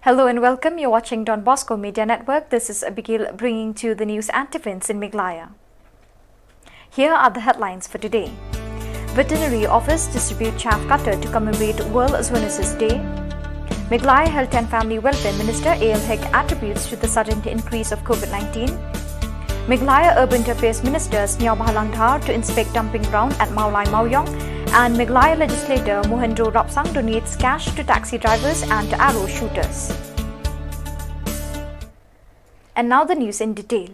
Hello and welcome. You're watching Don Bosco Media Network. This is Abigail bringing to you the news and events in Meghalaya. Here are the headlines for today. Veterinary Office distribute chaff cutter to commemorate World Zoonoses Day. Meghalaya Health and Family Welfare Minister A.L. Hegg attributes to the sudden increase of COVID-19. Meghalaya Urban Affairs Minister Snyao Bahalandhar to inspect dumping ground at Maulai Mauyong. And Meghalaya legislator Mohendro Rapsang donates cash to taxi drivers and to arrow shooters. And now the news in detail.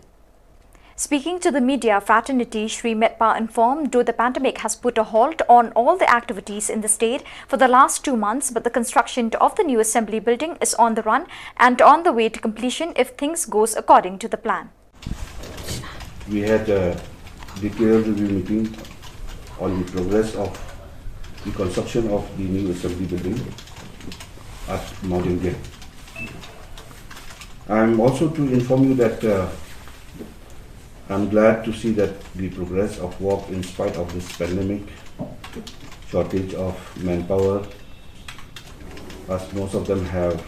Speaking to the media fraternity, Shri Metpa informed though the pandemic has put a halt on all the activities in the state for the last 2 months, but the construction of the new assembly building is on the run and on the way to completion if things goes according to the plan. We had a detailed review meeting on the progress of the construction of the new assembly building at Mountain Gate. I am also to inform you that I am glad to see that the progress of work in spite of this pandemic, shortage of manpower, as most of them have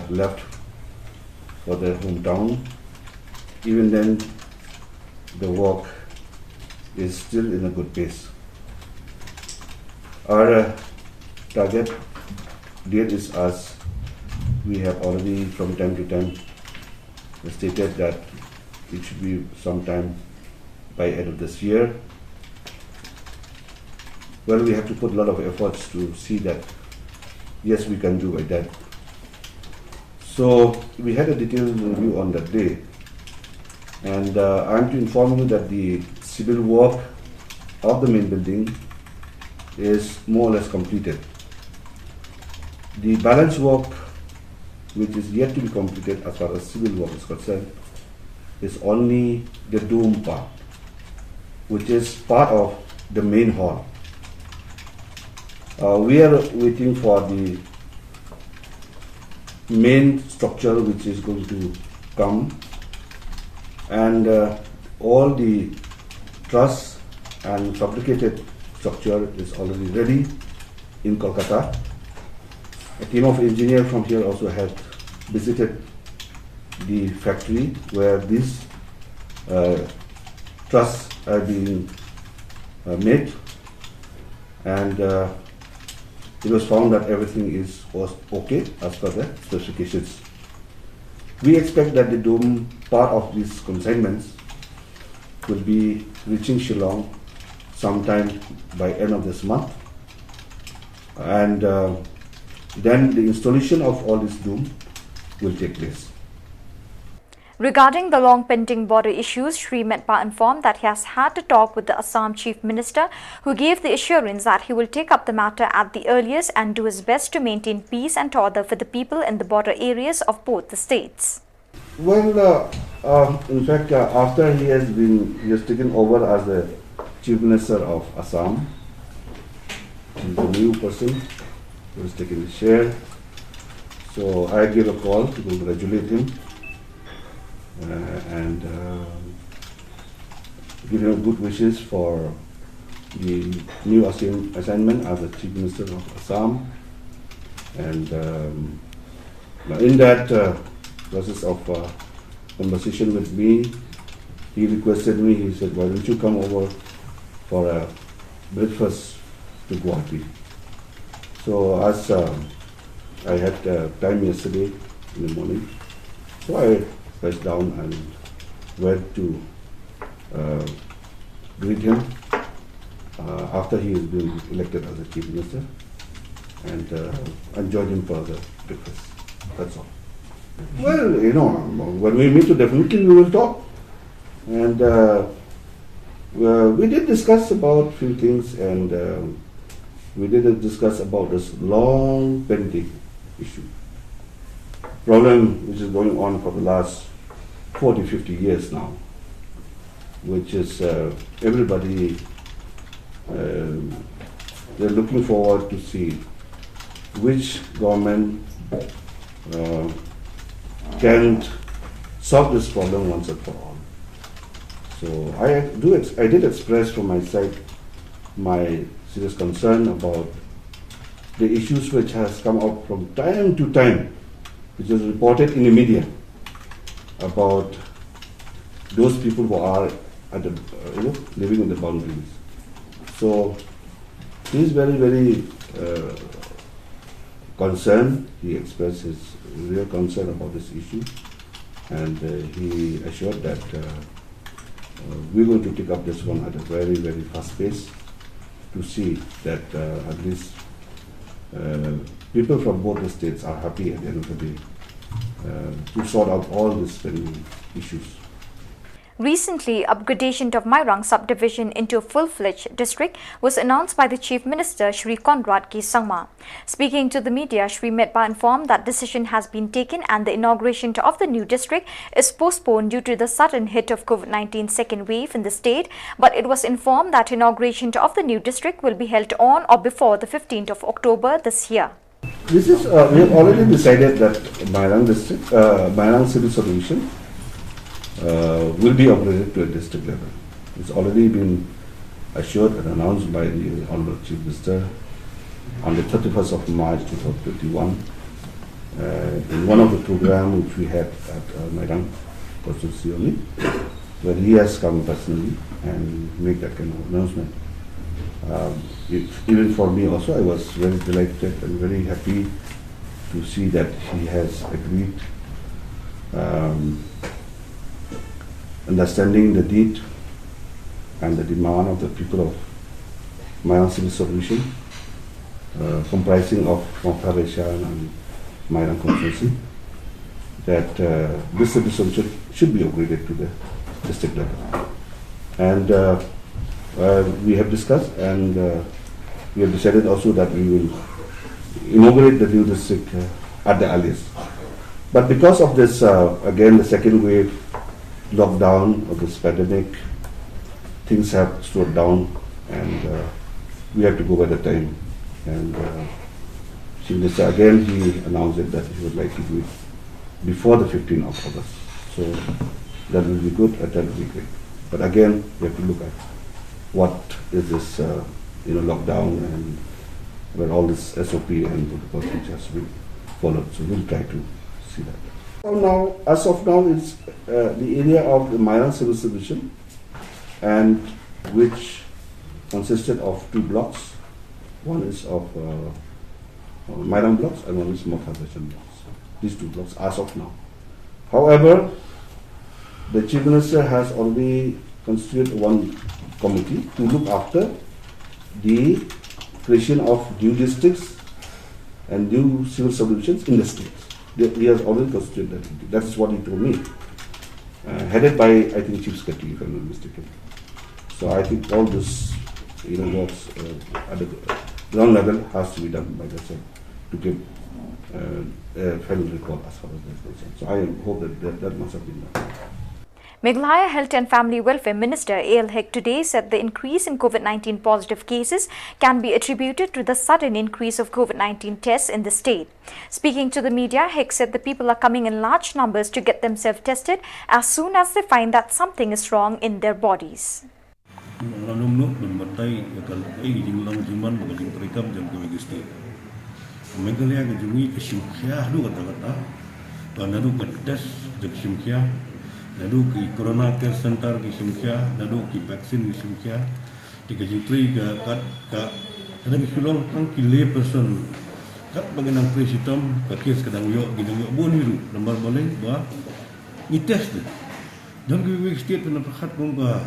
left for their hometown. Even then, the work is still in a good pace. Our target date is, as we have already from time to time stated, that it should be sometime by end of this year. Well, we have to put a lot of efforts to see that yes, we can do by that. So we had a detailed review on that day, and I am to inform you that the civil work of the main building is more or less completed. The balance work, which is yet to be completed as far as civil work is concerned, is only the dome part, which is part of the main hall. We are waiting for the main structure, which is going to come, and all the truss and fabricated structure is already ready in Kolkata. A team of engineers from here also had visited the factory where these truss are being made, and it was found that everything was okay as per the specifications. We expect that the dome part of these consignments will be reaching Shillong sometime by end of this month, and then the installation of all this dome will take place. Regarding the long pending border issues, Shri Metpa informed that he has had a talk with the Assam Chief Minister, who gave the assurance that he will take up the matter at the earliest and do his best to maintain peace and order for the people in the border areas of both the states. Well, in fact, after he has taken over as the Chief Minister of Assam, the new person who has taken his share. So I gave a call to congratulate him and give him good wishes for the new assignment as the Chief Minister of Assam. And in that process of conversation with me, he requested me, he said, why don't you come over for a breakfast to Guwahati. So as I had time yesterday in the morning, so I pressed down and went to greet him after he has been elected as the Chief Minister, and join him for the breakfast. That's all. Well, when we meet, definitely we will talk. And we did discuss about few things, and we did discuss about this long pending issue, problem which is going on for the last 40, 50 years now, which is everybody, they're looking forward to see which government can solve this problem once and for all. So I did express from my side my serious concern about the issues which has come out from time to time, which is reported in the media about those people who are at the, living in the boundaries. So he is very, very concerned. He expressed his real concern about this issue, and he assured that we're going to take up this one at a very, very fast pace to see that at least people from both the states are happy at the end of the day to sort out all these pending issues. Recently, upgradation of Mairang subdivision into a full-fledged district was announced by the Chief Minister Shri Conrad K. Sangma. Speaking to the media, Shri Metba informed that decision has been taken and the inauguration of the new district is postponed due to the sudden hit of COVID-19 second wave in the state, but it was informed that inauguration of the new district will be held on or before the 15th of October this year. This is, we have already decided that Mairang district, Mairang civil solution will be upgraded to a district level. It's already been assured and announced by the Honorable Chief Minister on the 31st of March 2021 in one of the programs which we had at Mairang constituency only, where he has come personally and make that kind of announcement. Even for me also, I was very delighted and very happy to see that he has agreed, understanding the need and the demand of the people of Mairang Civil Solution, comprising of Meghalaya ASHA and Mairang constituency, that this civil solution should be upgraded to the district level. And we have discussed and we have decided also that we will inaugurate the new district at the earliest. But because of this, again, the second wave, lockdown of this pandemic, things have slowed down and we have to go by the time. And Chief Minister, again, he announced it that he would like to do it before the 15th of August. So that will be good and that will be great. But again, we have to look at what is this lockdown and where all this SOP and protocols which has been followed. So we'll try to see that. So now, as of now, it's the area of the Mairang Civil Division, and which consisted of two blocks. One is of Mairang blocks and one is Meghalaya blocks. These two blocks as of now. However, the Chief Minister has already constituted one committee to look after the creation of new districts and new civil subdivisions in the states. He has already constituted that committee. That is what he told me. Headed by, I think, Chief Secretary, if I'm not mistaken. So I think all this, works at the ground level has to be done by the same to give a final report as far as that is concerned. So I hope that must have been done. Meghalaya Health and Family Welfare Minister A.L. Hek today said the increase in COVID-19 positive cases can be attributed to the sudden increase of COVID-19 tests in the state. Speaking to the media, Hek said the people are coming in large numbers to get themselves tested as soon as they find that something is wrong in their bodies. Nadu ki corona care center ki Shillong, nadu ki vaccine ki Shillong, tiga jutri ka ada ki Shillong tang ki lay person kat bagian presitom ka kes kadang yo bon hiru nomor boleh ba ni test dan ki state na prakhat pun ka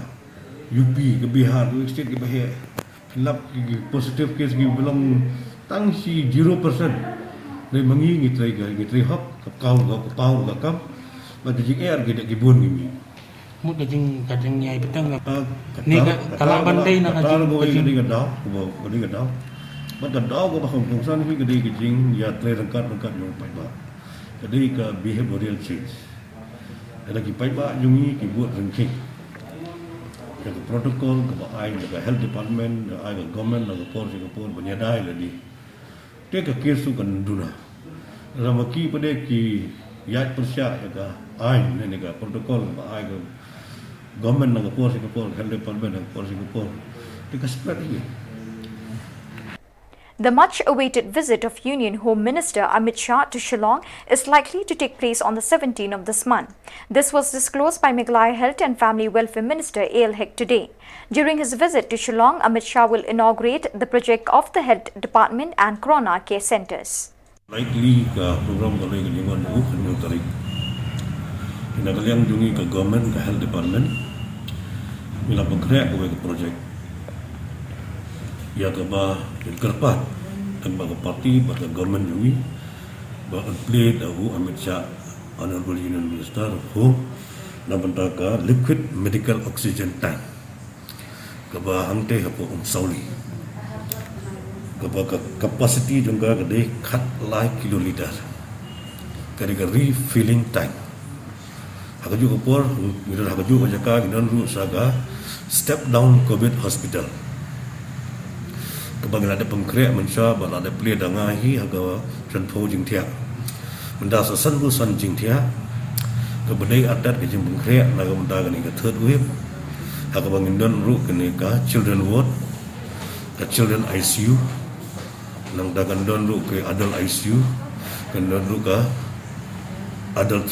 UP ke Bihar ke state ke Bahia filap ki positive case ki belum tang si 0% dari mangi ngitrai hop ka kau ka pau ka kam Maka jika air kita kibun gini. Mungkin kajing nyai betang ni kalau bandai nak kajing ni kadau, kau kadau. Maka kadau kau bahkan fungsi ni kajing ya terangkat yang baik. Jadi ke behavioral change. Ada kipai ba jungi kibut ranking. Ke protokol ke ai ke health department, ai ke government ke Singapore banyadai lagi. Dia ke kesu kan duna. Ramaki pada ki yat persya ke ai ni ke protokol ke ai ke government ke Singapore health department ke Singapore. Dia ke spread lagi. The much-awaited visit of Union Home Minister Amit Shah to Shillong is likely to take place on the 17th of this month. This was disclosed by Meghalaya Health and Family Welfare Minister A.L. Hek today. During his visit to Shillong, Amit Shah will inaugurate the project of the Health Department and Corona Care Centres. Likely program kalau yang dengan hanya tarik. Ina kalian jungi ke government ke health department, mila bergerak ke project. Ya keba kerpat dan bagi parti bagi government jungi, bagi play dahu Amit Shah Honorable Union Minister ho nabantaka liquid medical oxygen tank. Keba hangte hapo sauli. Keba capacity juga gede kat lai kiloliter. Kerja refilling tank. Hakaju kapor, kita hakaju kajaka kita ru saga step down COVID hospital. Kebangan ada pengkreat mensha, bala ada play dangahi haga tranpo jingtia. Menda sasan busan jingtia. Kebedai adat ke jing pengkreat naga menda kani ke third wave. Haga bangindon ru kani ka children ward, ka children ICU, nang dagan don ru ke adult ICU, kandon ru ka adult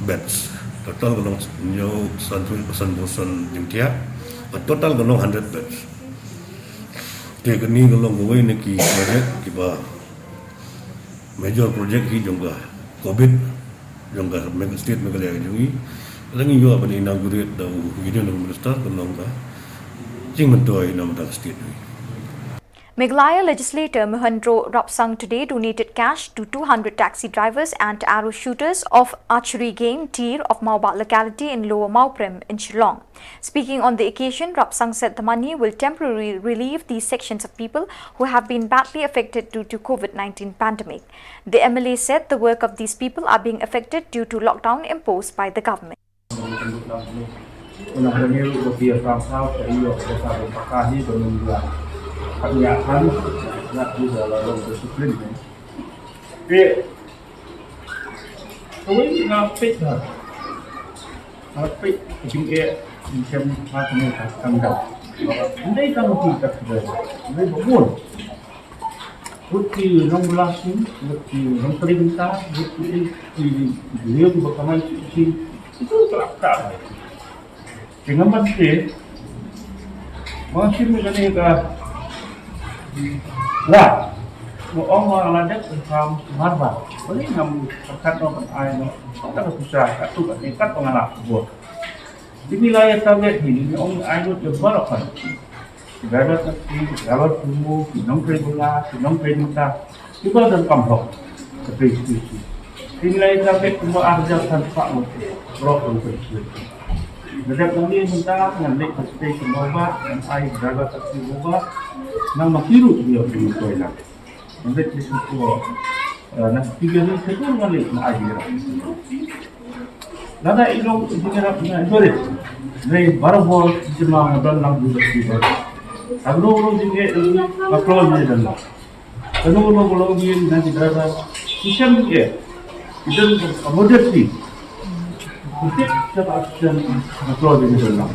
beds. Total kalau nyo pesan jingtia, total kalau 100 beds. Dia kini kalau gawai neki project kiba major project hi jongga COVID jongga state Meghalaya jungi langi yo apa inaugurate da Union Minister kalau ka jing mentoi nama da state. Meghalaya legislator Mohandro Rapsang today donated cash to 200 taxi drivers and arrow shooters of archery game Tir of Maubat locality in Lower Mauprem in Shillong. Speaking on the occasion, Rapsang said the money will temporarily relieve these sections of people who have been badly affected due to COVID-19 pandemic. The MLA said the work of these people are being affected due to lockdown imposed by the government. Kegiatan nak juga dalam disiplin ni. Tapi, kau ngapit dah, ngapit jingke macam macam ni tanggal. Andai kan kita sudah, andai bangun. Bukti nong belasing, bukti nong perintah, bukti beliau berkawan itu terlaksana. Dengan bantu, masih mengenai lah, orang lanjut tentang marba. Boleh ngam terkat orang air, tak susah, tak tu kan dekat pengalap buat. Di wilayah target ini, orang air itu berapa? Jalan kaki, jalan sumur, sinong perintah, sinong perintah, itu ada kampung seperti itu. Di wilayah target semua ada tanpa motif, berapa itu. Setiap kali minta ngambil pasti semua dan air jaga kaki buat. Nang makiru dia di toilet. Nanti di situ, nak tiga ni saya balik nak ajar. Nada ilmu tiga nak jual. Ni baru bol cuma modal nak jual tiga. Agro juga upload ni dah. Kalau dia nanti berada sistem dia. Itu modernity. Kita cepat upload ni dah.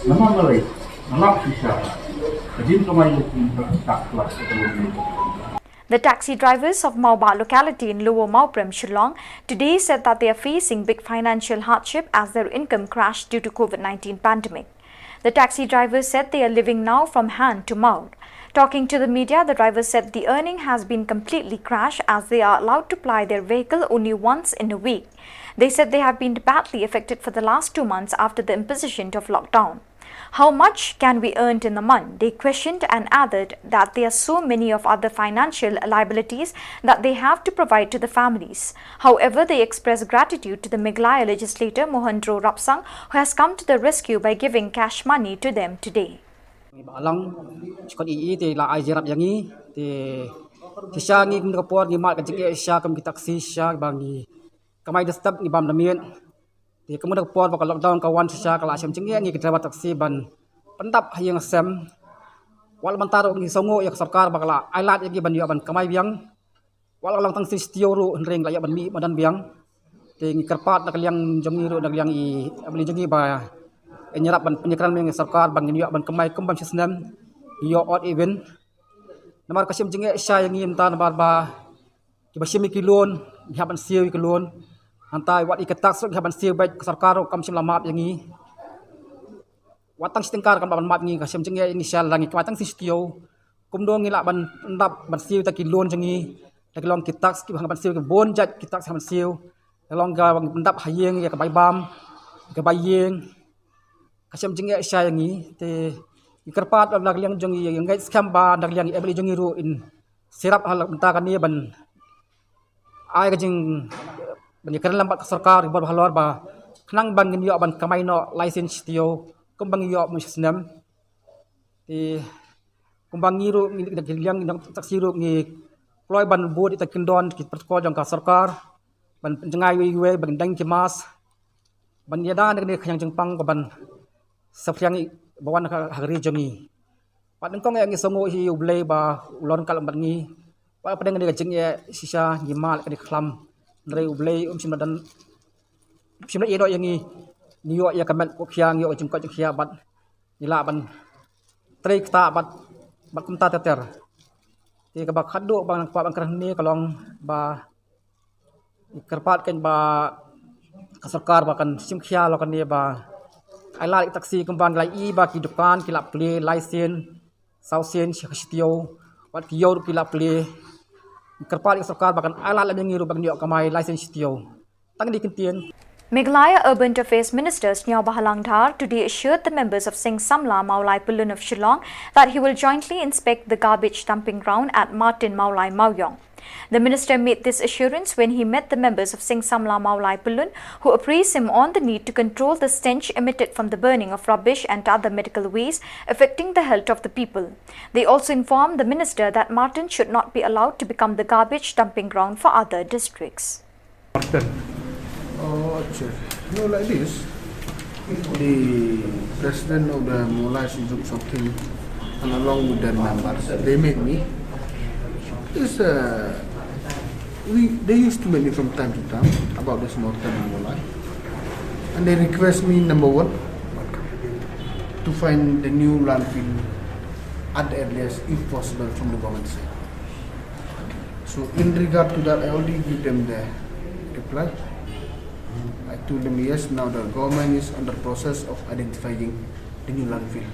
Nama lagi. The taxi drivers of Maubat locality in Lower Mauprem, Shillong, today said that they are facing big financial hardship as their income crashed due to COVID-19 pandemic. The taxi drivers said they are living now from hand to mouth. Talking to the media, the drivers said the earning has been completely crashed as they are allowed to ply their vehicle only once in a week. They said they have been badly affected for the last 2 months after the imposition of lockdown. How much can be earned in a month? They questioned and added that there are so many of other financial liabilities that they have to provide to the families. However, they expressed gratitude to the Meghalaya legislator Mohandro Rapsang, who has come to the rescue by giving cash money to them today. Alang cikot ii ti la ajirap yangi ti kisya ngi kum kapor ngi mat kajike sya kum taksi sya bangi kamai destab ni bam damien ti kum kapor bakal lockdown kawan sya kala syam cengge ngi driver taksi ban pentap hayang sem wal mentaro ngi songo yak sarkar bakala ailat yagi ban ban kamai biang wal lang tang sistio ru reng la ban mi madan biang ti ngi kerpat nak liang jongi ru nak liang i abli jongi ba nyerap ban penyekaran mengi sarkar ban ngi ban kamai kum ban sisnem yo odd event Namar kasim jenge sha yang im tan bar ba ki basim kilon haban siu kilon antai wat iketak sok haban siu baik sarkar kam sim lamat yang i watang stingkar kam ban mat ngi kasim jenge inisial langi watang sistio kumdong ngila ban ndap ban siu ta kilon jangi ta kilong kitak ki ban siu ke bon jat kitak haban siu long ga ndap hayeng ya ka bai bam ka bayeng kasim jenge sha yang i te ikarpat lag liang jongi yang guys kamba dak liang ebeli jongi ru in sirap hal benta kan ni ban ai ka jing ban ikan lambat sarkar bor halor ba knang ban ngin yo ban kamai no license tio kumbang yo musnam ti kumbang ngiru dak liang dak taksiru ngi ploy ban bod ita kindon ki protokol jang ka sarkar ban jengai we ban dang ki mas ban yada dak ni khang jengpang ban saphyang bawan hari jongi padang kong yang songo hi ublei ba ulon kal bangi pa padang ni gajing ya sisa gimal ka di khlam ndrei ublei simadan simna edo yangi niyo ya kamet ko khyang yo jing ko khya bat nila ban trei ta bat kumta teter ti ka ba khaddo bang pa bang krah ni kalong ba ikarpat kan ba kasarkar ba kan sim khya lo kan ni ba ai la taksi kumban lai i ba ki dukan ki lap ple license sausen shitio wat ki yor ki lap ple kerpal sarkar bakan ai la ngi ru bang ni kamai license shitio tang di kintien Meghalaya Urban Affairs Minister Snyao Bahalang Dhar today assured the members of Singh Samla Maulai Pulun of Shillong that he will jointly inspect the garbage dumping ground at Martin Maulai Mauyong. The minister made this assurance when he met the members of Singh Samla Maulai Pulun, who appraised him on the need to control the stench emitted from the burning of rubbish and other medical waste affecting the health of the people. They also informed the minister that Martin should not be allowed to become the garbage dumping ground for other districts. Oh, no, like this. The president of the Maulai Sinjuk Soking and along with their members, they made me. They used to make me from time to time about this Northern Maulai, and they request me, number one, to find the new landfill at the earliest, if possible, from the government side. So in regard to that, I already give them the reply. I told them yes, now the government is under process of identifying the new landfill.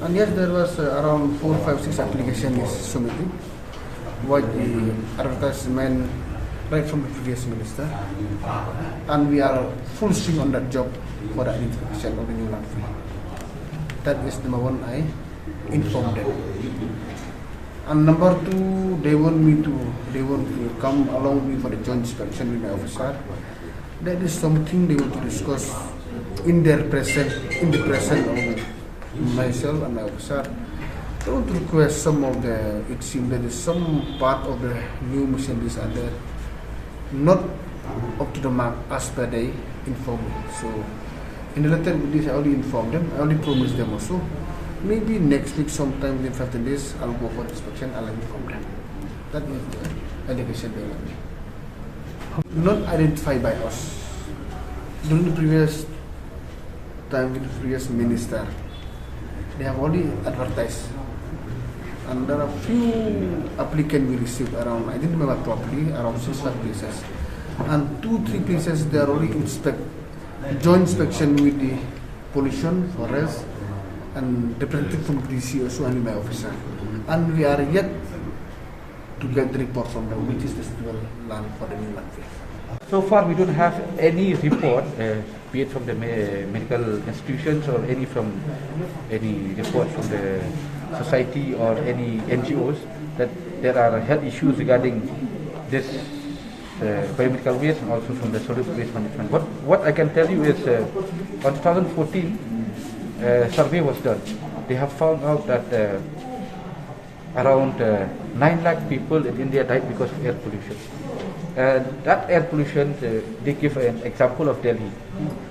And yes, there was around 4, 5, 6 applications submitted. What the advertisement right from the previous minister, and we are full swing on that job for the identification of the new landfill. That is number one. I informed them, and number two, they want to come along with me for the joint inspection with my officer. That is something they want to discuss in the presence of myself and my officer. I want to request some of the, it seems that is some part of the new machineries are there, not up to the mark as per they informed me. So in the letter with this, I already informed them, I already promised them also. Maybe next week, sometime within 15 days, I'll go for the inspection, I'll inform them. That is the allegation they want me. Not identified by us. During the previous time with the previous minister, they have already advertised. And there are few applicants we received around, I didn't remember properly, around 6 places. And 2-3 places they are already joint inspection with the pollution, forest, and representative from DC also and my officer. And we are yet to get the report from them, which is the suitable land for the new landfill. So far we don't have any report, be it from the medical institutions or any report from the society or any NGOs that there are health issues regarding this biomedical waste and also from the solid waste management. What I can tell you is on 2014 survey was done. They have found out that around 9 lakh people in India died because of air pollution. That air pollution, they give an example of Delhi.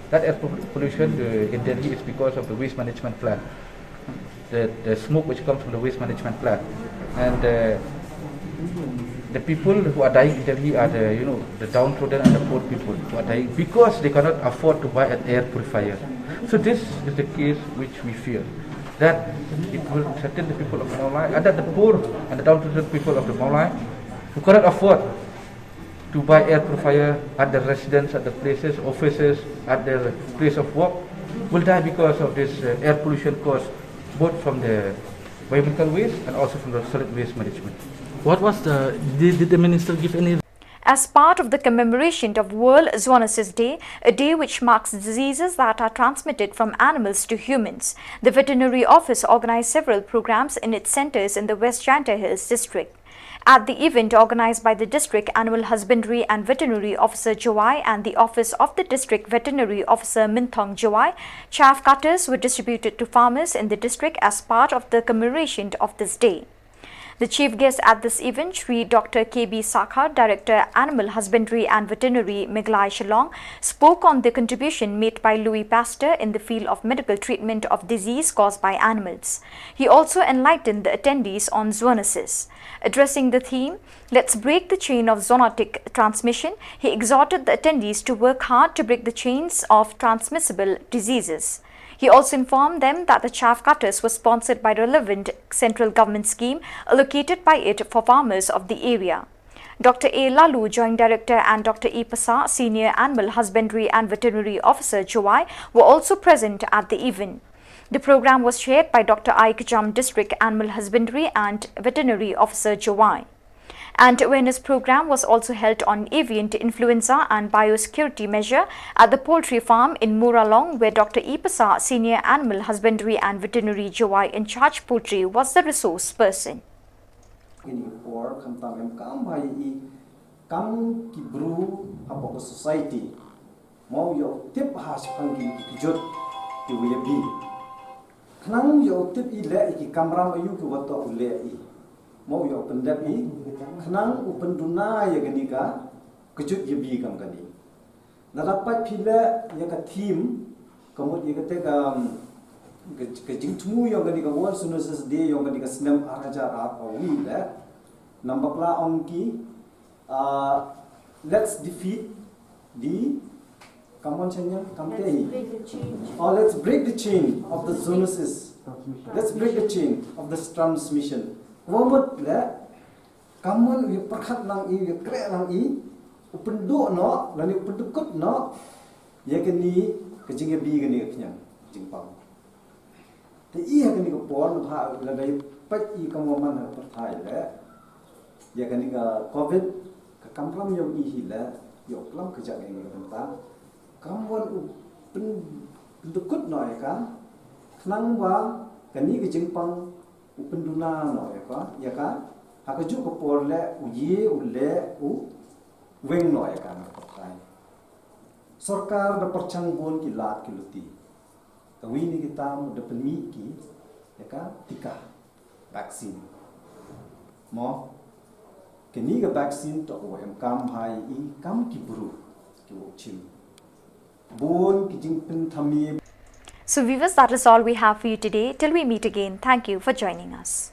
That air pollution in Delhi is because of the waste management plant. The smoke which comes from the waste management plant, and the people who are dying in Delhi are the downtrodden and the poor people who are dying because they cannot afford to buy an air purifier. So this is the case which we fear. that it will threaten the people of Meghalaya and that the poor and the downtrodden people of the Meghalaya who cannot afford to buy air purifier at their residence, at their places, offices, at their place of work, will die because of this air pollution caused both from the environmental waste and also from the solid waste management. What was did the minister give any? As part of the commemoration of World Zoonoses Day, a day which marks diseases that are transmitted from animals to humans, the Veterinary Office organized several programs in its centers in the West Janta Hills district. At the event organized by the District Animal Husbandry and Veterinary Officer Jawai and the Office of the District Veterinary Officer Minthong Jawai, chaff cutters were distributed to farmers in the district as part of the commemoration of this day. The chief guest at this event, Sri Dr. K.B. Sakhar, Director Animal Husbandry and Veterinary, Meghalaya Shillong, spoke on the contribution made by Louis Pasteur in the field of medical treatment of disease caused by animals. He also enlightened the attendees on zoonoses. Addressing the theme, "Let's break the chain of zoonotic transmission," he exhorted the attendees to work hard to break the chains of transmissible diseases. He also informed them that the chaff cutters were sponsored by relevant central government scheme allocated by it for farmers of the area. Dr. A. Lalu, Joint Director, and Dr. E. Pasa, Senior Animal Husbandry and Veterinary Officer Jawai, were also present at the event. The program was chaired by Dr. I. Kajam, District Animal Husbandry and Veterinary Officer Jawai. An awareness program was also held on avian influenza and biosecurity measure at the poultry farm in Muralong, where Dr. E. Pasa, Senior Animal Husbandry and Veterinary Jawai in charge poultry, was the resource person. Society mau yo tip has panggil jut di WB kenang yo tip ile iki kamram ayu ke wato ule i mau yo pendap i kenang upen duna ya genika kejut ye bi kam kani na dapat pila ya ka team kamut ye kate ke jingtu yo genika World Zoonoses Day yo genika senam araja ra awi la nambakla onki let's defeat the let's break the chain of the zoonoses. Let's break the chain of this transmission. Wamut le kamal we perkhat nang I we kre nang I upendu no lani upendukut no ye keni kejinge bi keni knyang jingpang. Te I ha keni ko pon bha la dai pat I kamoman ha perthai le ye keni ka covid ka kamram yo I hi le yo klam kejak ngi tentang kawan pendukut no ya kenang wa kani ke jingpang upenduna no ya ka hakaju ko porle uye ule u weng no ya pakai sarkar da percanggon ki lat ki luti kawini kita mu da penmi ki ya tika vaksin mo kani ga vaksin to em kam hai I kam ki buru ki chim. So viewers, that is all we have for you today. Till we meet again, thank you for joining us.